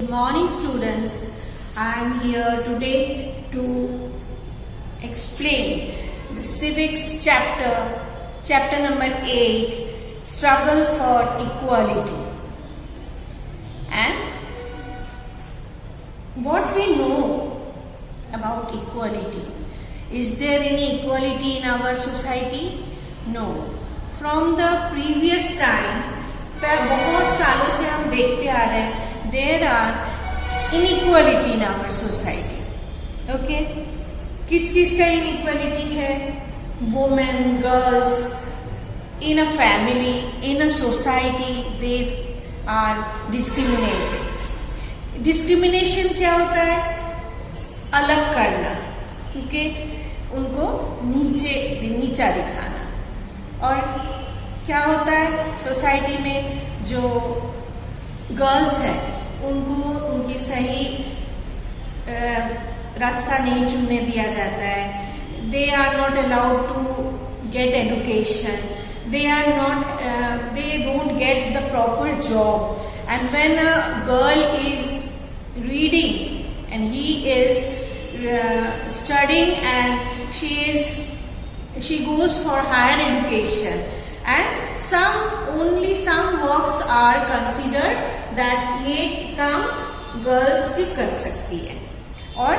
Good morning students, I am here today to explain the civics chapter number 8, struggle for equality. And what we know about equality, is there any equality in our society? No. From the previous time, बहुत सालों से हम देखते आ रहे हैं there are inequality in our society. Okay? किस चीज का inequality है? Women, girls, in a family, in a society, they are discriminated. Discrimination क्या होता है? अलग करना. Okay? उनको नीचा दिखाना. और क्या होता है सोसाइटी में जो गर्ल्स हैं उनको उनकी सही रास्ता नहीं चुनने दिया जाता है. They are not allowed to get education, they don't get the proper job. And when a girl is reading and he is studying and she goes for higher education, and only some works are considered that ये काम girls ही कर सकती है. और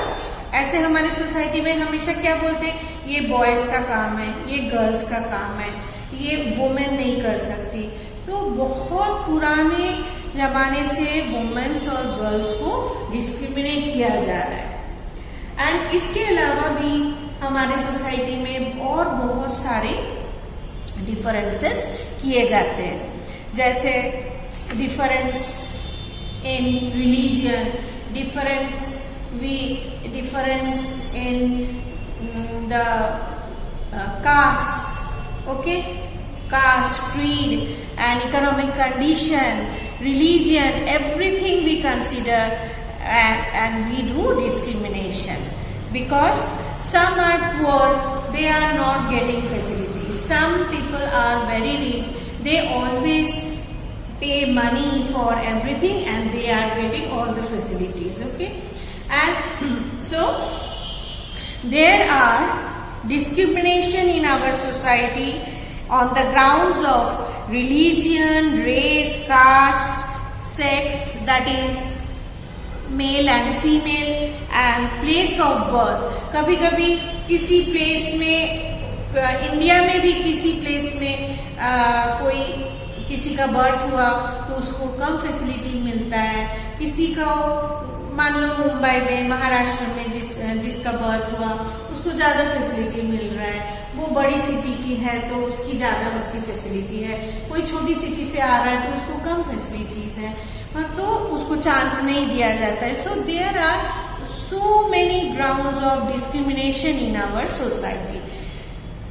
ऐसे हमारे society में हमेशा क्या बोलते हैं, ये बॉयज का काम है, ये गर्ल्स का काम है, ये वुमेन नहीं कर सकती. तो बहुत पुराने जमाने से वुमेन्स और गर्ल्स को डिस्क्रिमिनेट किया जा रहा है. एंड इसके अलावा भी हमारे सोसाइटी में और बहुत सारे डिफरेंसेस किए जाते हैं, जैसे difference in religion, difference in the caste, okay, caste, creed and economic condition, religion, everything we consider and we do discrimination because some are poor, they are not getting facilities. Some people are very rich, they always pay money for everything and they are getting all the facilities, okay. And so there are discrimination in our society on the grounds of religion, race, caste, sex, that is male and female, and place of birth. कभी कभी किसी place में, India में भी किसी place में कोई किसी का बर्थ हुआ तो उसको कम फैसिलिटी मिलता है. किसी का मान लो मुंबई में, महाराष्ट्र में जिसका बर्थ हुआ उसको ज़्यादा फैसिलिटी मिल रहा है. वो बड़ी सिटी की है तो उसकी ज़्यादा उसकी फैसिलिटी है. कोई छोटी सिटी से आ रहा है तो उसको कम फैसिलिटीज है, तो उसको चांस नहीं दिया जाता है. So there are so many grounds of discrimination in our society.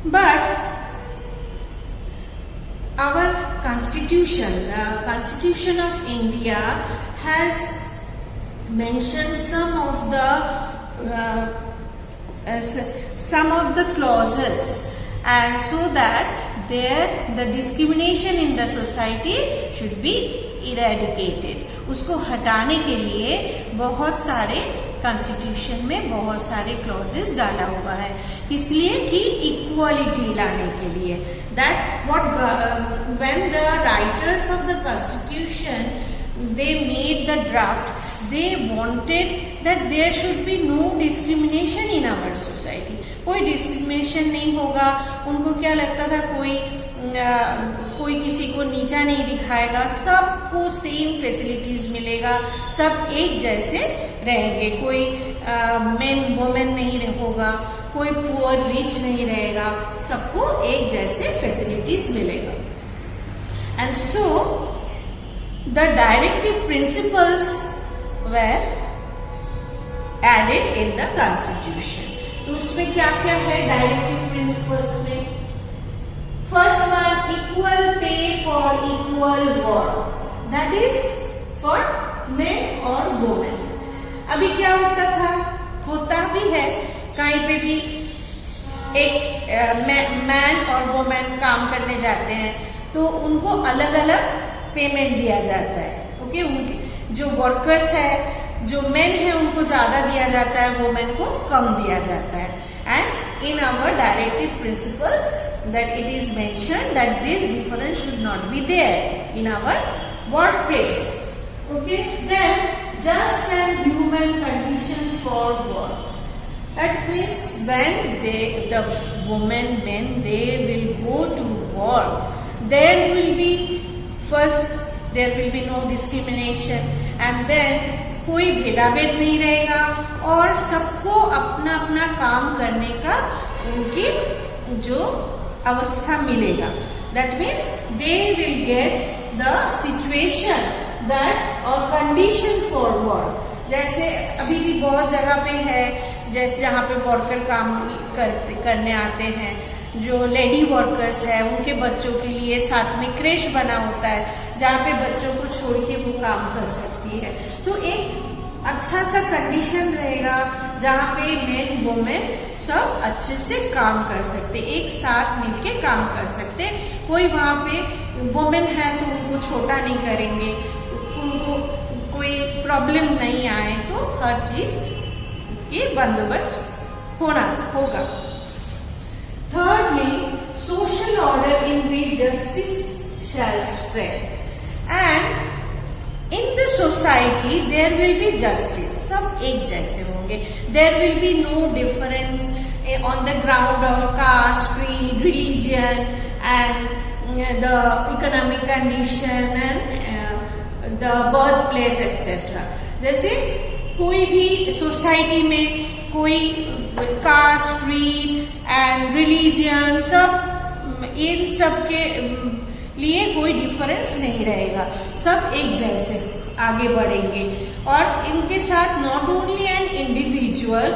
But our constitution, the Constitution of India has mentioned some of the clauses, and so that the discrimination in the society should be eradicated. उसको हटाने के लिए बहुत सारे constitution में बहुत सारे clauses डाला हुआ है, इसलिए कि इक्वालिटी लाने के लिए. That when the writers of the constitution they made the draft, they wanted that there should be no discrimination in our society. कोई डिस्क्रिमिनेशन नहीं होगा. उनको क्या लगता था, कोई किसी को नीचा नहीं दिखाएगा, सबको सेम फैसिलिटीज मिलेगा, सब एक जैसे रहेंगे. कोई मेन वुमेन नहीं होगा, कोई पुअर रिच नहीं रहेगा, सबको एक जैसे फैसिलिटीज मिलेगा. And so the directive principles were added in the constitution. तो उसमें क्या क्या है डायरेक्टिव प्रिंसिपल्स में? First one, equal pay for equal work, that is for main और वुमेन. अभी क्या होता भी है कहीं पे भी एक मैन और वुमेन काम करने जाते हैं तो उनको अलग अलग पेमेंट दिया जाता है. ओके, जो वर्कर्स है, जो मेन है उनको ज्यादा दिया जाता है, वुमेन को कम दिया जाता है. And in our directive principles that it is mentioned that this difference should not be there in our workplace. Okay, then just and human condition for work. That means when the women, when they will go to work, there will be no discrimination, and then कोई भेदाभेद नहीं रहेगा और सबको अपना अपना काम करने का उनकी जो अवस्था मिलेगा. That means they will get the situation that or condition for work. जैसे अभी भी बहुत जगह पे है, जैसे जहाँ पे वर्कर काम करने आते हैं, जो लेडी वर्कर्स है, उनके बच्चों के लिए साथ में क्रेश बना होता है जहाँ पे बच्चों को छोड़ के वो काम कर सकती है. तो एक अच्छा सा कंडीशन रहेगा जहाँ पे मेन वुमेन सब अच्छे से काम कर सकते, एक साथ मिलके काम कर सकते. कोई वहाँ पे वुमेन है तो उनको छोटा नहीं करेंगे, उनको कोई प्रॉब्लम नहीं आए, तो हर चीज के बंदोबस्त होगा. Thirdly, social order in which justice shall spread. And in the society there will be justice. सब एक जैसे होंगे. There will be no difference on the ground of caste, creed, religion and the economic condition and the birthplace etc. जैसे कोई भी society में कोई cast, creed and religion सब इन सब के लिए कोई डिफरेंस नहीं रहेगा, सब एक जैसे आगे बढ़ेंगे. और इनके साथ not only an individual,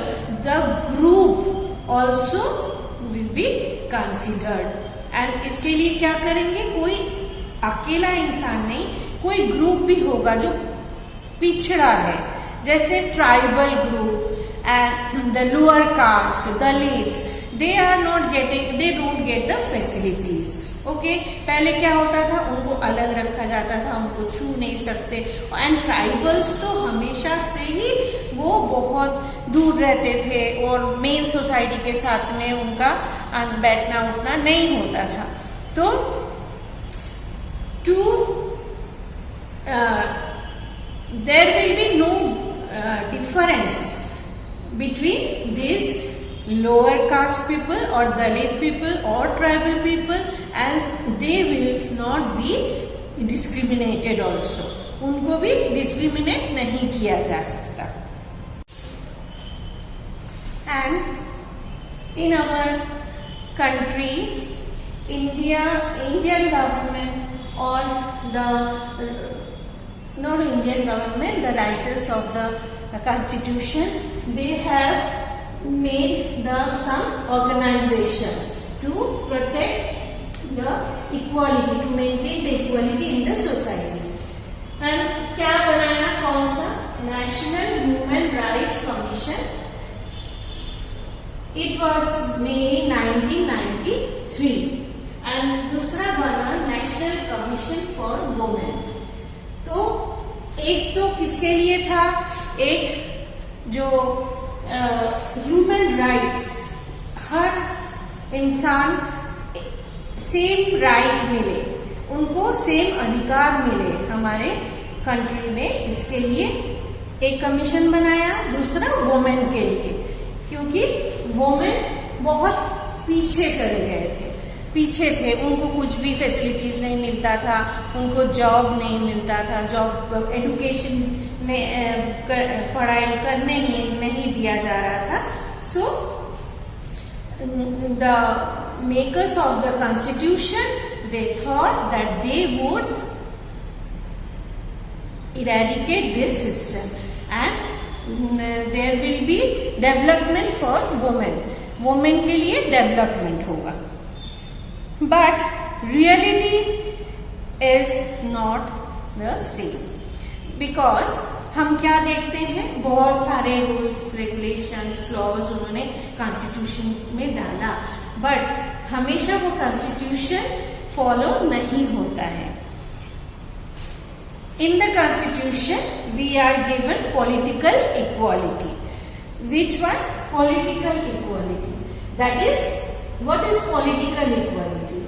the group also will be considered. And इसके लिए क्या करेंगे, कोई अकेला इंसान नहीं, कोई ग्रुप भी होगा जो पिछड़ा है, जैसे tribal group and the lower caste, Dalits, they don't get the facilities. Okay, पहले क्या होता था, उनको अलग रखा जाता था, उनको छू नहीं सकते. एंड ट्राइबल्स तो हमेशा से ही वो बहुत दूर रहते थे और मेन सोसाइटी के साथ में उनका बैठना उठना नहीं होता था. तो there will be no difference between these lower caste people or Dalit people or tribal people, and they will not be discriminated also. उनको भी discriminate नहीं किया जा सकता. And in our country, Indian government or not Indian government, the writers of the Constitution, they have made some organizations to protect the equality, to maintain the equality in the society. And क्या बनाया, कौन सा, National Human Rights Commission. It was made in 1993. And दूसरा बना National Commission for Women. तो एक तो किसके लिए था, एक जो ह्यूमन राइट्स, हर इंसान सेम राइट मिले, उनको सेम अधिकार मिले हमारे कंट्री में, इसके लिए एक कमीशन बनाया. दूसरा वुमेन के लिए, क्योंकि वुमेन बहुत पीछे चले गए थे, उनको कुछ भी फैसिलिटीज नहीं मिलता था, उनको जॉब नहीं मिलता था, जॉब एजुकेशन पढ़ाई करने नहीं दिया जा रहा था. So the makers of the constitution, they thought that they would eradicate this system and there will be development for women के लिए डेवलपमेंट होगा. But reality is not the same, because हम क्या देखते हैं, बहुत सारे रूल्स, रेगुलेशंस, क्लॉज उन्होंने कॉन्स्टिट्यूशन में डाला, बट हमेशा वो कॉन्स्टिट्यूशन फॉलो नहीं होता है. In the constitution, we are given political equality. Which one? Political equality. That is, what is political equality?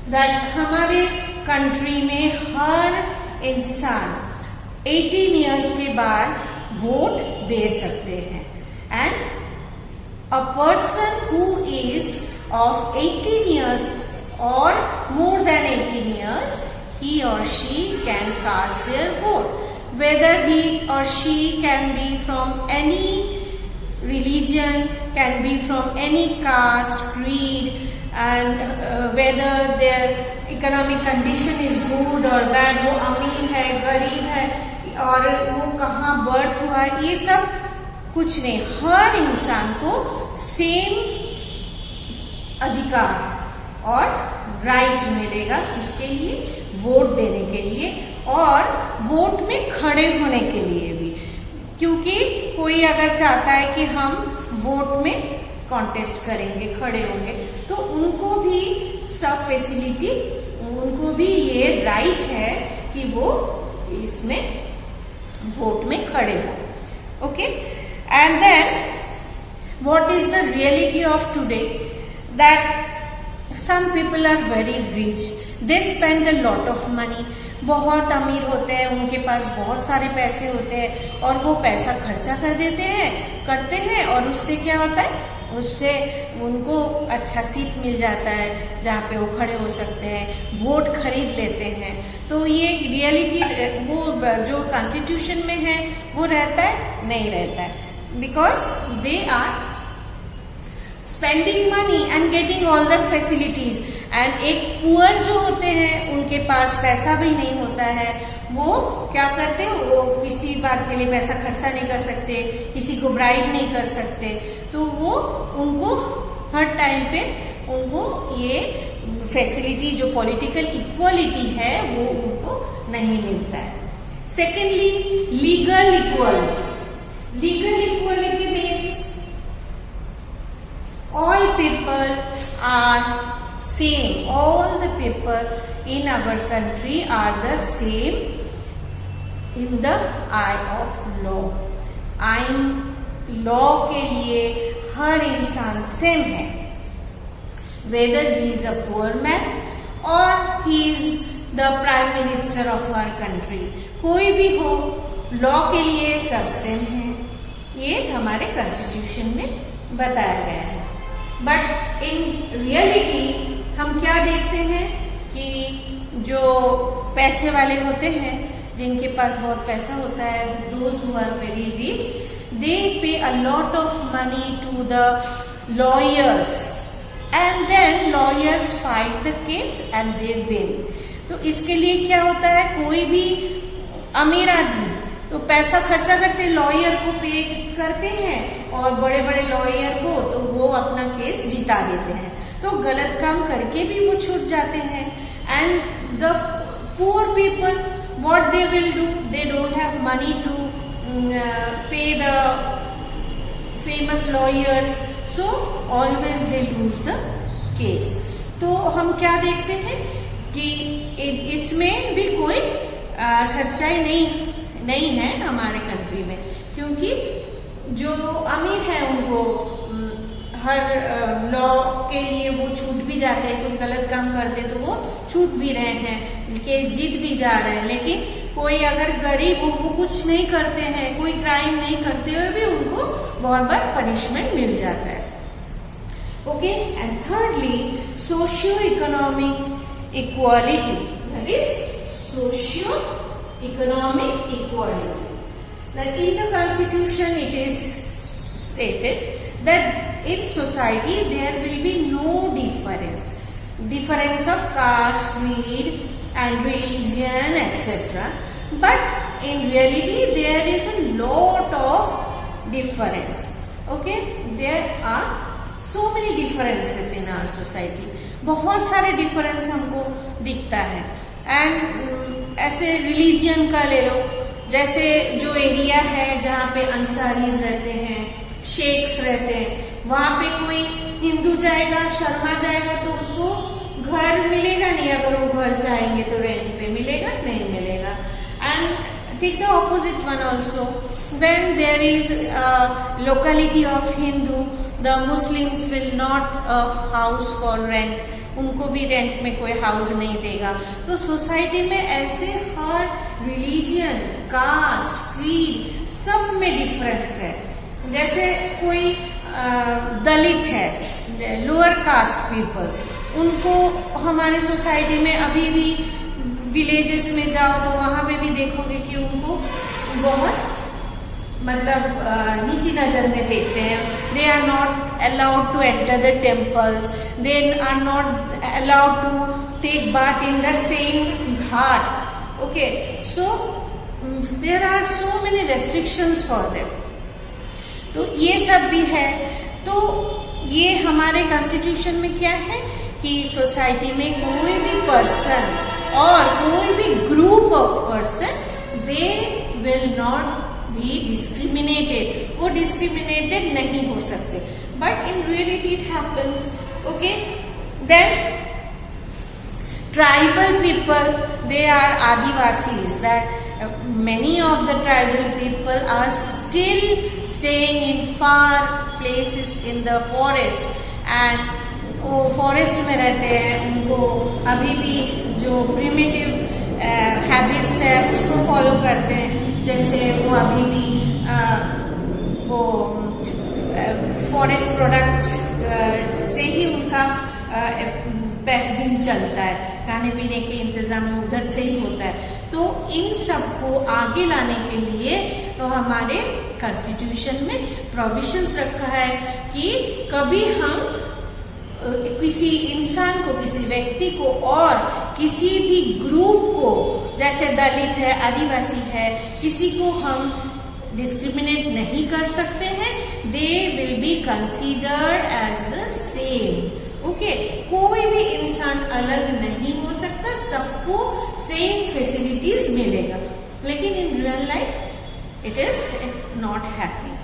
That हमारे कंट्री में हर इंसान 18 years के बाद वोट दे सकते हैं. And a person who is of 18 years or more than 18 years, he or she can cast their vote. Whether he or she can be from any religion, can be from any caste, creed, and whether their economic condition is good or bad, वो अमीर है, गरीब है, और वो कहाँ birth हुआ है, ये सब कुछ नहीं. हर इंसान को सेम अधिकार और राइट मिलेगा. किसके लिए? वोट देने के लिए और वोट में खड़े होने के लिए भी. क्योंकि कोई अगर चाहता है कि हम वोट में कॉन्टेस्ट करेंगे, खड़े होंगे, तो उनको भी सब फैसिलिटी, उनको भी ये राइट है कि वो इसमें वोट में खड़े हो. Okay. And then what is the reality of today? That some people are very rich, they spend a lot of money. बहुत अमीर होते हैं, उनके पास बहुत सारे पैसे होते हैं और वो पैसा खर्चा करते हैं और उससे क्या होता है? उससे उनको अच्छा सीट मिल जाता है जहाँ पे वो खड़े हो सकते हैं, वोट खरीद लेते हैं. तो ये रियलिटी वो जो कॉन्स्टिट्यूशन में है वो रहता है? नहीं रहता है. Because they are spending money and getting all the facilities. And एक पुअर जो होते हैं उनके पास पैसा भी नहीं होता है, वो क्या करते हैं? वो किसी बात के लिए पैसा खर्चा नहीं कर सकते, किसी को ब्राइब नहीं कर सकते, तो वो उनको हर टाइम पे उनको ये फैसिलिटी जो पॉलिटिकल इक्वालिटी है वो उनको नहीं मिलता है. Secondly, legal equality. Legal equality means all people are same. All the people in our country are the same in the eye of law. आइन लॉ के लिए हर इंसान सेम है. Whether he is a poor man or he is the prime minister of our country, कोई भी हो, law के लिए सब सेम है. ये हमारे कॉन्स्टिट्यूशन में बताया गया है. बट इन रियलिटी हम क्या देखते हैं कि जो पैसे वाले होते हैं, जिनके पास बहुत पैसा होता है, those who are very rich, they pay a lot of money to the lawyers and then lawyers fight the case and they win. तो इसके लिए क्या होता है? कोई भी अमीर आदमी तो पैसा खर्चा करते, लॉयर को पे करते हैं और बड़े बड़े लॉयर को, तो वो अपना केस जिता देते हैं. तो गलत काम करके भी वो छूट जाते हैं. And the poor people what they will do? They don't have money to pay the famous lawyers, so always they lose the case. तो हम क्या देखते हैं कि इसमें भी कोई सच्चाई नहीं है हमारे कंट्री में, क्योंकि जो अमीर है उनको हर लॉ के लिए वो छूट भी जाते हैं. कुछ गलत काम करते तो वो छूट भी रहे हैं, केस जीत भी जा रहे हैं. लेकिन कोई अगर गरीब हो, वो कुछ नहीं करते हैं, कोई क्राइम नहीं करते हुए भी उनको बहुत बार पनिशमेंट मिल जाता है. Okay. And thirdly, socio economic equality. That is socio economic equality. That in the constitution it is stated that in society there will be no difference of caste, creed and religion, etc. But in reality there is a lot of difference. Okay, there are so many differences in our society. बहुत सारे difference हमको दिखता है. And ऐसे religion का ले लो, जैसे जो एरिया है जहाँ पे अंसारीज रहते हैं, शेख्स रहते हैं, वहाँ पे कोई हिंदू जाएगा, शर्मा जाएगा तो उसको घर मिलेगा नहीं. अगर वो घर जाएंगे तो रेंट पे मिलेगा नहीं मिलेगा. And take the opposite one also. When there is a locality of Hindu, the Muslims will not a house for rent. उनको भी रेंट में कोई हाउस नहीं देगा. तो सोसाइटी में ऐसे हर रिलीजियन, कास्ट, क्रीड सब में डिफरेंस है. जैसे कोई दलित है, लोअर कास्ट पीपल, उनको हमारे सोसाइटी में अभी भी विलेजेस में जाओ तो वहां पे भी देखोगे कि उनको बहुत मतलब नीची नजर में देखते हैं. They are not allowed to enter the temples, they are not allowed to take bath in the same ghat. Okay, so there are so many restrictions for them. तो ये सब भी है. तो ये हमारे कॉन्स्टिट्यूशन में क्या है कि सोसाइटी में कोई भी पर्सन और कोई भी group of person, they will not be discriminated. वो डिस्क्रिमिनेटेड नहीं हो सकते. But in reality it happens. Okay, then tribal people, they are adivasis. That many of the tribal people are still staying in far places in the forest, and वो forest में रहते हैं. उनको अभी भी जो प्रिमिटिव हैबिट्स है उसको फॉलो करते हैं. जैसे वो अभी भी वो फॉरेस्ट प्रोडक्ट से ही उनका दिन चलता है. खाने पीने के इंतजाम उधर से ही होता है. तो इन सबको आगे लाने के लिए तो हमारे कॉन्स्टिट्यूशन में प्रोविजंस रखा है कि कभी हम किसी इंसान को, किसी व्यक्ति को और किसी भी ग्रुप को, जैसे दलित है, आदिवासी है, किसी को हम डिस्क्रिमिनेट नहीं कर सकते हैं. They will be considered as the same. Okay, कोई भी इंसान अलग नहीं हो सकता, सबको सेम फैसिलिटीज मिलेगा. लेकिन in real life it is not happening.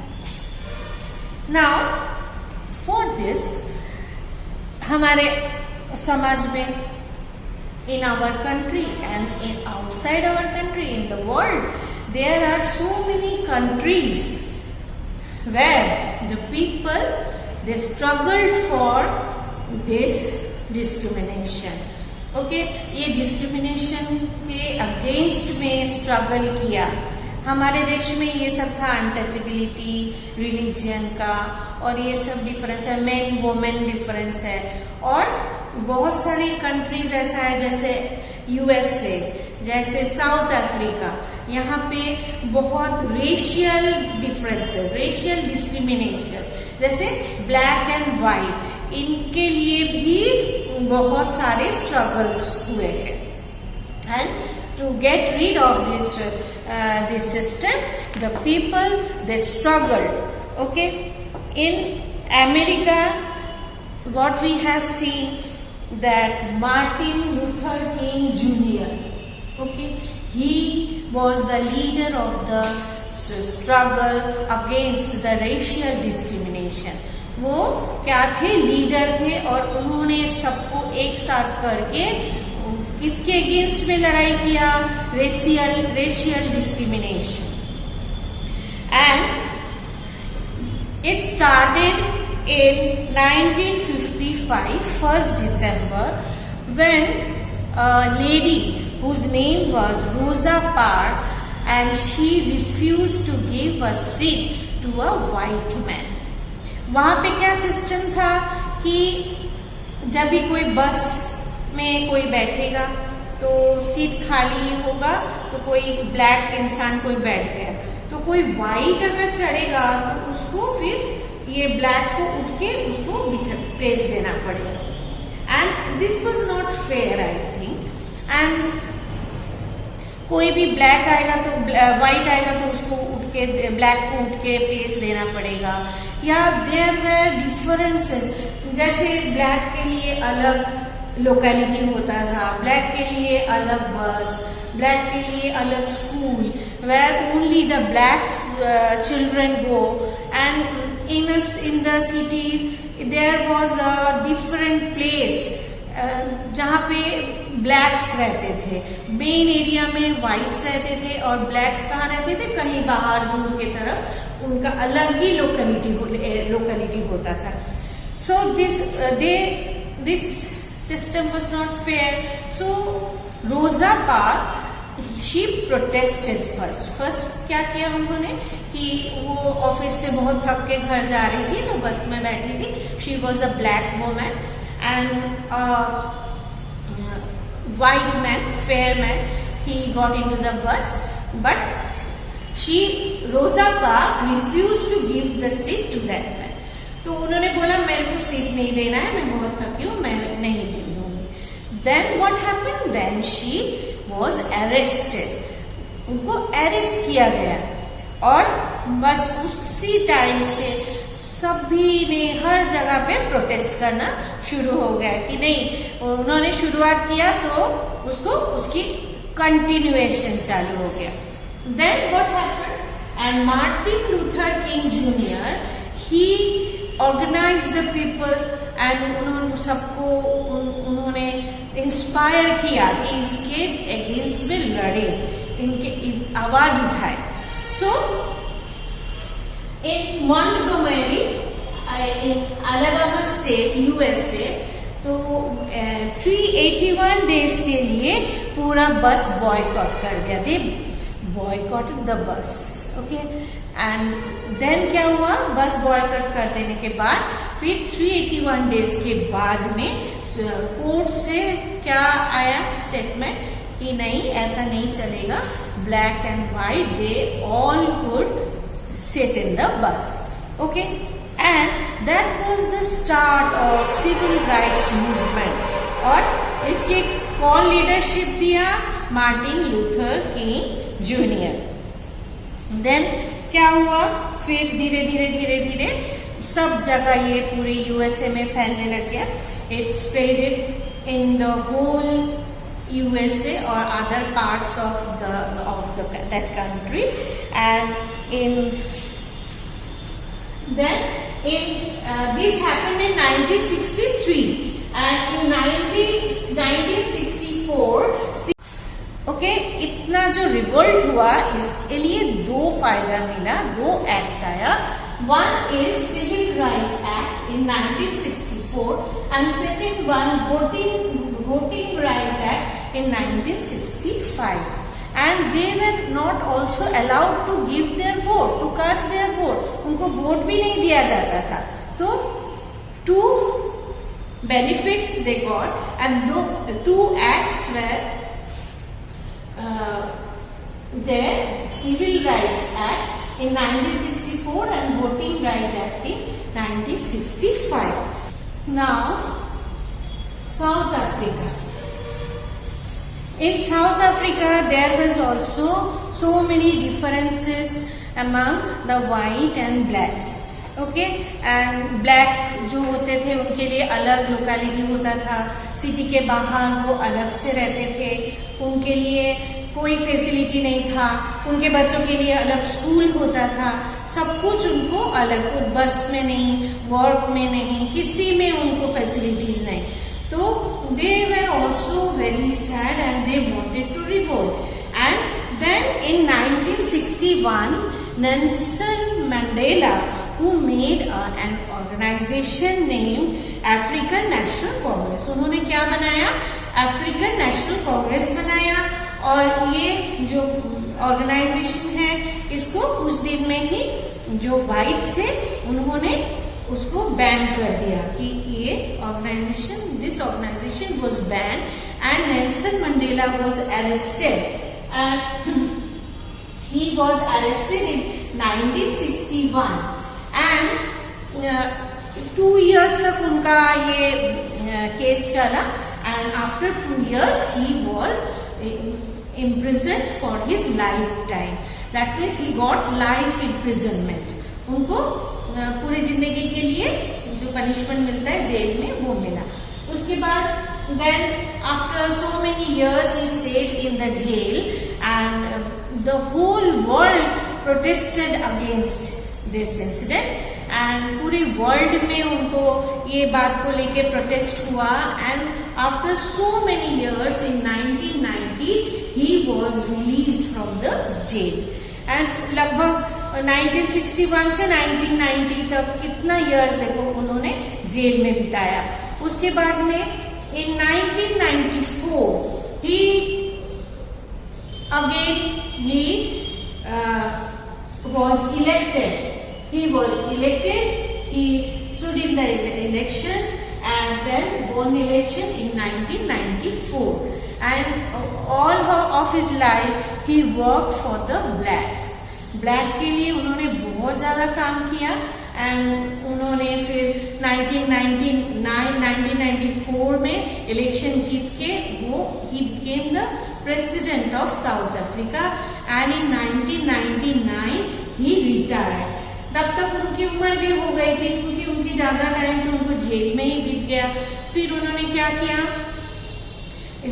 Now for this, हमारे समाज में, in our country and in outside our country, in the world, there are so many countries where the people, they struggled for this discrimination. Okay, ये discrimination के against में struggle किया. हमारे देश में ये सब था, अनटचेबिलिटी, रिलीजन का, और ये सब डिफरेंस है. मेन वुमेन डिफरेंस है. और बहुत सारी कंट्रीज ऐसा है, जैसे यूएसए, जैसे साउथ अफ्रीका, यहाँ पे बहुत रेशियल डिफरेंस है, रेशियल डिस्क्रिमिनेशन. जैसे ब्लैक एंड वाइट, इनके लिए भी बहुत सारे स्ट्रगल्स हुए हैं. And to get rid of this system, the people, they struggled. Okay, in America, what we have seen, that Martin Luther King Jr., okay, he was the leader of the struggle against the racial discrimination. वो क्या थे? Leader थे, और उन्होंने सबको एक साथ करके किसके अगेंस्ट में लड़ाई किया? Racial discrimination. And it started in 1955, 1st December, when a lady whose name was Rosa Parks, and she refused to give a seat to a white man. वहाँ पे क्या सिस्टम था कि जब भी कोई बस में कोई बैठेगा तो सीट खाली होगा, तो कोई ब्लैक इंसान कोई बैठ गया, तो कोई वाइट अगर चढ़ेगा तो उसको फिर ये ब्लैक को उठ के उसको प्लेस देना पड़ेगा. And this was not fair, I think. And कोई भी ब्लैक आएगा तो वाइट आएगा तो उसको उठ के ब्लैक को उठ के प्लेस देना पड़ेगा. या देयर वेर डिफरेंसेस, जैसे ब्लैक के लिए अलग लोकेलिटी होता था, ब्लैक के लिए अलग बस, ब्लैक के लिए अलग school, where only the black children go. And in the cities there was a different place जहाँ पे ब्लैक्स रहते थे, मेन एरिया में वाइट्स रहते थे और ब्लैक्स कहाँ रहते थे, कहीं बाहर दूर के तरफ, उनका अलग ही लोकेलिटी होता था. So this system was not fair. सो रोजा पार्क्स शी प्रोटेस्टेड फर्स्ट क्या किया उन्होंने कि वो ऑफिस से बहुत थक के घर जा रही थी तो बस में बैठी थी. She was a black woman and white man, fair man, he got into the bus, but Rosa Parks refused to give the seat to that man. तो उन्होंने बोला मेरे को सीट नहीं देना है, मैं बहुत थकी हूँ, मैं नहीं दे दूंगी. Then what happened? Then she was arrested. उनको अरेस्ट किया गया और बस उसी टाइम से सभी ने हर जगह पे प्रोटेस्ट करना शुरू हो गया कि नहीं, उन्होंने शुरुआत किया तो उसकी कंटिन्यूएशन चालू हो गया. Then what happened? And Martin Luther King Junior he organised the people and उन्होंने सबको उन्होंने इंस्पायर किया कि इसके अगेंस्ट में लड़े, इनके आवाज उठाए. सो in Montgomery in Alabama State USA तो 381 डेज के लिए पूरा बस बॉयकॉट कर दिया. They boycotted the bus. Okay, and then क्या हुआ? बस बॉयकॉट कर देने के बाद फिर 381 डेज के बाद में कोर्ट से क्या आया स्टेटमेंट कि नहीं, ऐसा नहीं चलेगा. Black and white they all could sit in the bus. Okay, and that was the start of civil rights movement. और इसके कौन लीडरशिप दिया? Martin Luther King Junior. देन क्या हुआ? फिर धीरे धीरे सब जगह ये पूरे यूएसए में फैलने लग गया. It spreaded in the whole USA or other parts of that country, and this happened in 1963, and in 1964 okay, इतना जो रिवोल्ट हुआ इसके लिए दो फायदा मिला, दो एक्ट आया. One is Civil Rights Act in 1964 and second one Voting Rights Act in 1965. And they were not also allowed to give their vote, to cast their vote. उनको वोट भी नहीं दिया जाता था. तो two benefits they got and two acts were there, Civil Rights Act in 1964 and Voting Rights Act in 1965. Now, South Africa. In South Africa, there was also so many differences among the white and blacks. Okay, and black जो होते थे उनके लिए अलग locality होता था, city के बाहर वो अलग से रहते थे, उनके लिए कोई फैसिलिटी नहीं था, उनके बच्चों के लिए अलग स्कूल होता था, सब कुछ उनको अलग, बस में नहीं, वर्क में नहीं, किसी में उनको फैसिलिटीज नहीं. तो they were also very sad and they wanted to revolt. And then in 1961, Nelson Mandela, who made an organization named African National Congress. उन्होंने क्या बनाया? African National Congress बनाया. और ये जो ऑर्गेनाइजेशन है इसको कुछ दिन में ही जो वाइट्स थे उन्होंने उसको बैन कर दिया कि ये organisation, this organisation was ban and Nelson Mandela was arrested. He was arrested in 1961 एंड 2 years तक उनका ये केस चला. And after 2 years he was imprisoned for his lifetime. That means he got life imprisonment. उनको पूरी जिंदगी के लिए जो पनिशमेंट मिलता है जेल में वो मिला. उसके बाद then after so many years he stayed in the jail and the whole world protested against this incident and पूरे वर्ल्ड में उनको ये बात को लेके प्रोटेस्ट हुआ and after so many years in 1990 he was release from the jail and लगभग 1961 से 1990 तक कितना इयर्स देखो उन्होंने जेल में बिताया। उसके बाद में इन 1994 he again was elected. He stood in the election and then won election in 1994 and all of his life he worked for the black के लिए उन्होंने बहुत ज्यादा काम किया एंड उन्होंने फिर 1994 में इलेक्शन जीत के वो he became the president of south Africa and in 1999 he retired. तब तक उनकी उम्र भी हो गई थी क्योंकि उनकी ज्यादा टाइम तो उनको जेल में ही बीत गया। फिर उन्होंने क्या किया,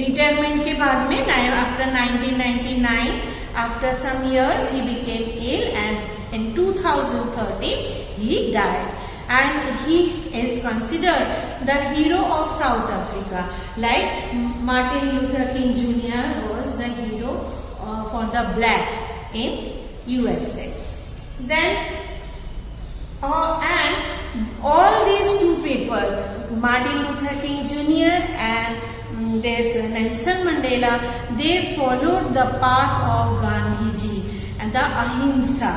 रिटायरमेंट के बाद में after 1999 after some years he became ill and in 2013 he died and he is considered the hero of South Africa like Martin Luther King Jr. was the hero for the black in USA. Then and all these two people, Martin Luther King Jr. and there's Nelson Mandela, they followed the path of Gandhi ji and the ahimsa.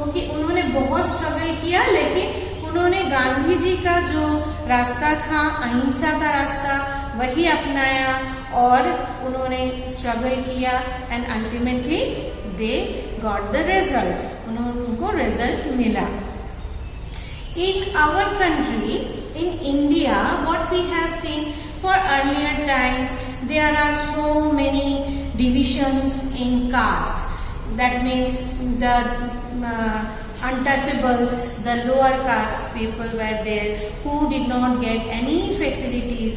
Okay, उन्होंने बहुत struggle किया लेकिन उन्होंने गांधी जी का जो रास्ता था अहिंसा का रास्ता वही अपनाया और उन्होंने स्ट्रगल किया and ultimately they got the result, उनको रिजल्ट मिला। In our country, in India, what we have seen for earlier times, there are so many divisions in caste. That means the untouchables, the lower caste people were there who did not get any facilities.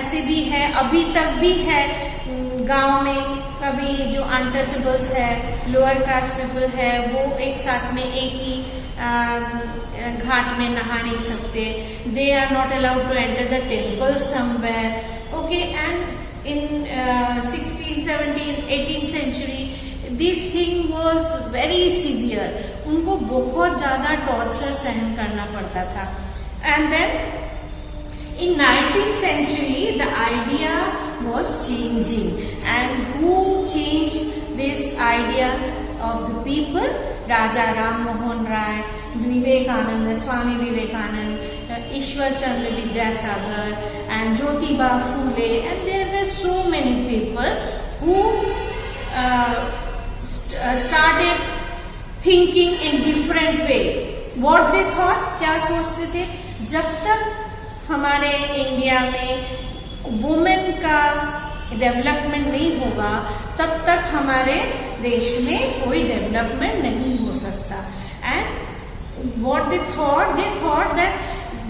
ऐसे भी है, अभी तक भी है गांव में, कभी जो अनटचेबल्स है, लोअर कास्ट पीपल है, वो एक साथ में एक ही घाट में नहा नहीं सकते. They are not allowed to enter the temple somewhere. Okay, and in 16, 17, 18th century this thing was very severe. उनको बहुत ज्यादा टॉर्चर सहन करना पड़ता था. And then in 19th century the idea was changing, and who changed this idea of the people? Raja Ram Mohan Rai, Vivekananda, Swami Vivekananda, Ishwar Chandra Vidyasagar and Jyotiba Phule, and there were so many people who started thinking in different way. What they thought, क्या सोचते थे? जब तक हमारे India में women का development नहीं होगा तब तक हमारे देश में कोई डेवलपमेंट नहीं हो सकता. And what they thought that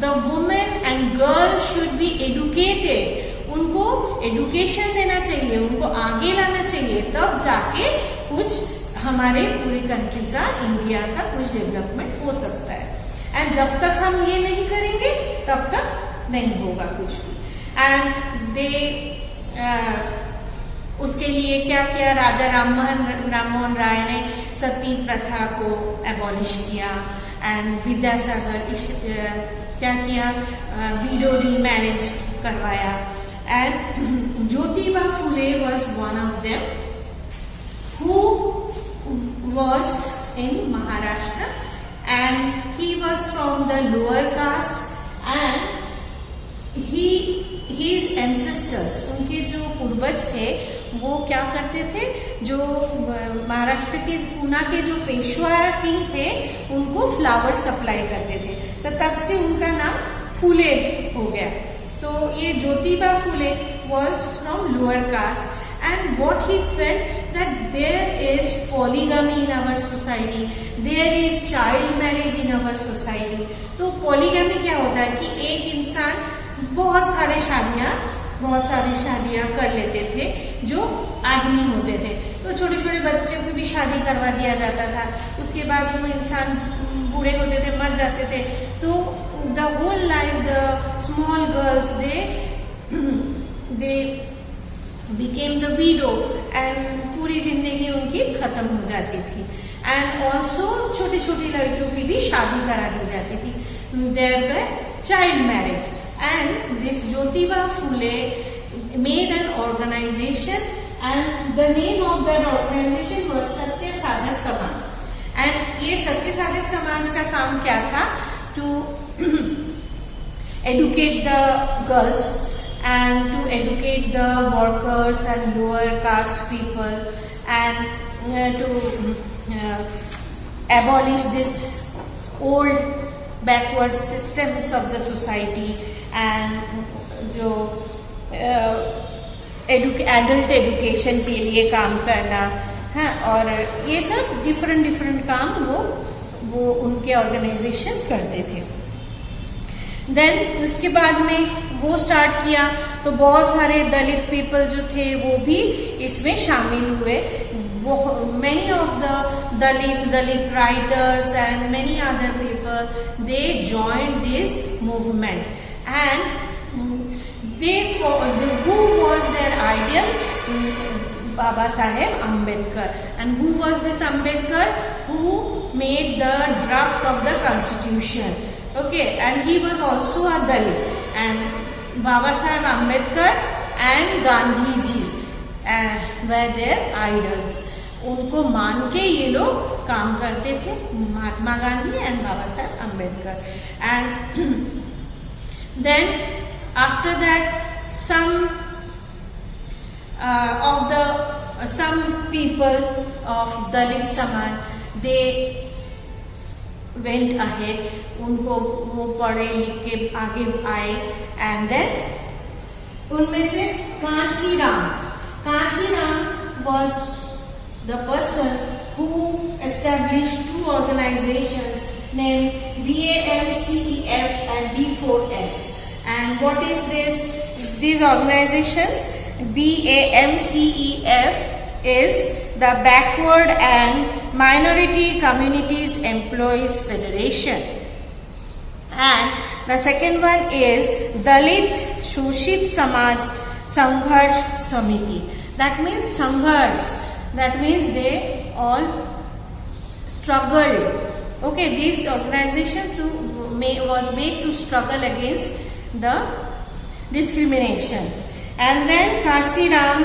the women and girl should be educated. उनको एडुकेशन देना चाहिए, उनको आगे लाना चाहिए, तब जाके कुछ हमारे पूरी कंट्री का, इंडिया का कुछ डेवलपमेंट हो सकता है. एंड जब तक हम ये नहीं करेंगे तब तक नहीं होगा कुछ भी. एंड दे उसके लिए क्या किया, राजा राम मोहन राय ने सती प्रथा को एबॉलिश किया. एंड विद्यासागर क्या किया, विडो रीमैरिज करवाया. And Jyotiba Phule was one of them who was in Maharashtra, and he was from the lower caste, and his ancestors, उनके जो पूर्वज थे वो क्या करते थे, जो महाराष्ट्र के पूना के जो पेशवा किंग थे उनको फ्लावर सप्लाई करते थे, तो तब से उनका नाम फुले हो गया. तो ये Jyotiba Phule was from lower caste, and what he felt that there is polygamy in our society, there is child marriage in our society. तो polygamy क्या होता है कि एक इंसान बहुत सारी शादियां कर लेते थे जो आदमी होते थे. तो छोटे छोटे बच्चों की भी शादी करवा दिया जाता था. उसके बाद वो इंसान बूढ़े होते थे, मर जाते थे तो the whole life the small girls they became the widow and पूरी जिंदगी उनकी खत्म हो जाती थी. एंड ऑल्सो छोटी छोटी लड़कियों की भी शादी करा दी जाती थी. There were child marriage and this Jyotiba Phule made an organisation and the name of that organization was सत्य साधक समाज. and ये सत्य साधक समाज का काम क्या था? to educate the girls and to educate the workers and lower caste people and to abolish this old backward systems of the society and जो एडल्ट एजुकेशन के लिए काम करना है. और ये सब डिफरेंट काम वो उनके ऑर्गेनाइजेशन करते थे. देन उसके बाद में वो स्टार्ट किया तो बहुत सारे दलित पीपल जो थे वो भी इसमें शामिल हुए. many of the Dalit writers and many other people they joined this movement and who was their ideal? Baba Saheb Ambedkar. And who was this Ambedkar? Who made the draft of the constitution. Okay, and he was also a Dalit. And Baba Saheb Ambedkar and Gandhi ji were their idols. उनको मान के ये लोग काम करते थे, Mahatma Gandhi and Baba Saheb Ambedkar. And then after that some people of Dalit Samaj they went ahead. उनको वो पढ़े लिख के आगे आए. एंड देन उनमें से Kanshiram was the person who established two organizations named BAMCEF and B4S. And what is this? These organizations, BAMCEF is the Backward and Minority Communities Employees Federation. And the second one is Dalit Shoshit Samaj Sangharsh Samiti. That means Sangharsh. That means they all struggled. Okay, this organization was made to struggle against the discrimination. And then Kansiram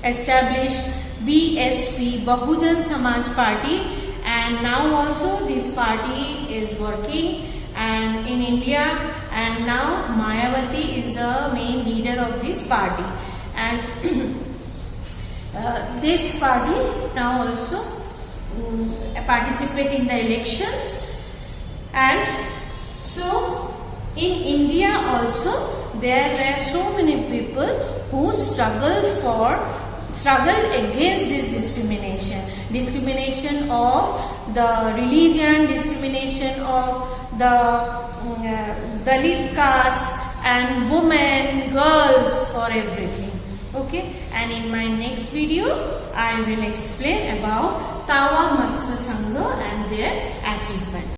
established BSP, Bahujan Samaj Party, and now also this party is working and in India, and now Mayawati is the main leader of this party. And this party now also participate in the elections. And so in India also there were so many people who struggled against this discrimination of the religion, discrimination of the Dalit caste and women, girls, for everything. Okay, and in my next video I will explain about Tawa Matsya Sangha and their achievements.